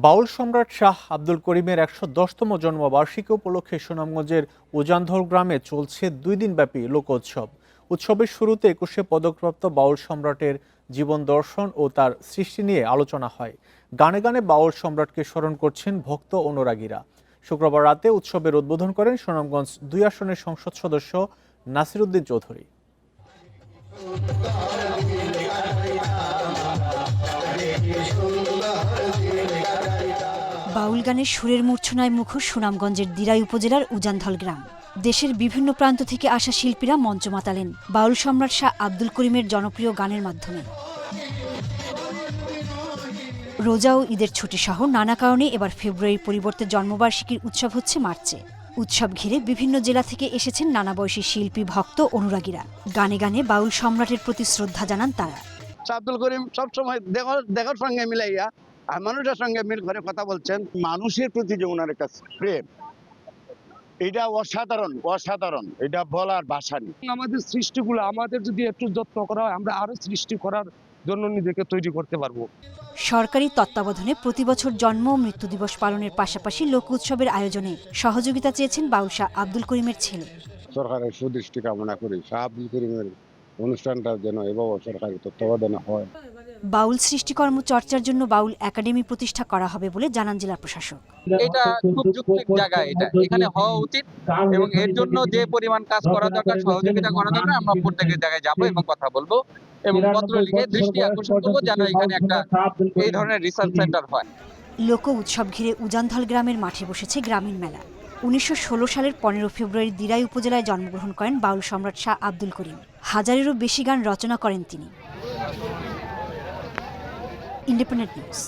বাউল সম্রাট শাহ আব্দুল করিমের ১১০তম জন্মবার্ষিকী উপলক্ষে সুনামগঞ্জের উজানধল গ্রামে চলছে ২ দিনব্যাপী লোকোৎসব। উৎসবের শুরুতে ২১শে পদকপ্রাপ্ত বাউল সম্রাটের জীবন দর্শন ও তার সৃষ্টি নিয়ে আলোচনা হয়। গানে গানে বাউল সম্রাটকে স্মরণ করছেন ভক্ত অনুরাগীরা। শুক্রবার রাতে উৎসবের উদ্বোধন করেন সুনামগঞ্জ ২ আসনের সংসদ সদস্য নাসিরউদ্দিন চৌধুরী। বাউল গানের সুরের মূর্ছনায় মুখর সুনামগঞ্জের দিরাই উপজেলার উজানধল গ্রাম। দেশের বিভিন্ন প্রান্ত থেকে আসা শিল্পীরা মঞ্চ মাতালেন বাউল সম্রাট শাহ আব্দুল করিমের জনপ্রিয় গানের মাধ্যমে। রোজা ও ঈদের ছুটি সহ নানা কারণে এবার ফেব্রুয়ারির পরিবর্তে জন্মবার্ষিকীর উৎসব হচ্ছে মার্চে। উৎসব ঘিরে বিভিন্ন জেলা থেকে এসেছেন নানা বয়সী শিল্পী, ভক্ত, অনুরাগীরা। গানে গানে বাউল সম্রাটের প্রতি শ্রদ্ধা জানান তারা। আব্দুল করিম সবসময় দেখার সঙ্গে মিলাইয়া আর মানুষের সঙ্গে মিল করে কথা বলছেন। মানুষের প্রতি যে ওনার একটা প্রেম, এটা অসাধারণ, এটা বলার ভাষা নেই। আমাদের সৃষ্টিগুলো আমাদের যদি একটু যত্ন করা হয়, আমরা আরো সৃষ্টি করার জন্য নিজেকে তৈরি করতে পারবো। সরকারি তত্ত্বাবধানে প্রতি বছর জন্ম ও মৃত্যু দিবস পালনের পাশাপাশি লোক উৎসবের আয়োজনে সহযোগিতা চেয়েছেন বাউল শাহ আব্দুল করিমের ছেলে। সরকারের সুদৃষ্টি কামনা করি শাহ আব্দুল করিমের অনুষ্ঠানটা যেন এভাবে সরকারি তত্ত্বাবধানে হয়। বাউল সৃষ্টিকর্ম চর্চার জন্য বাউল একাডেমি প্রতিষ্ঠা করা হবে বলে জানান জেলা প্রশাসক। এটা খুব যৌক্তিক জায়গা, এখানে হওয়া উচিত এবং এর জন্য যে পরিমাণ কাজ করা দরকার, সহযোগিতা করা দরকার, আমরা প্রত্যেকের জায়গায় যাবো এবং কথা বলবো এবং পত্র লিখে দৃষ্টি আকর্ষণ করবো যেন এখানে একটা এই ধরনের রিসার্চ সেন্টার হয়। লোক উৎসব ঘিরে উজানধল গ্রামের মাঠে বসেছে গ্রামীণ মেলা। ১৯১৬ সালের ১৫ ফেব্রুয়ারি দিরাই উপজেলায় জন্মগ্রহণ করেন বাউল সম্রাট শাহ আব্দুল করিম। হাজারেরও বেশি গান রচনা করেন তিনি। Independent news.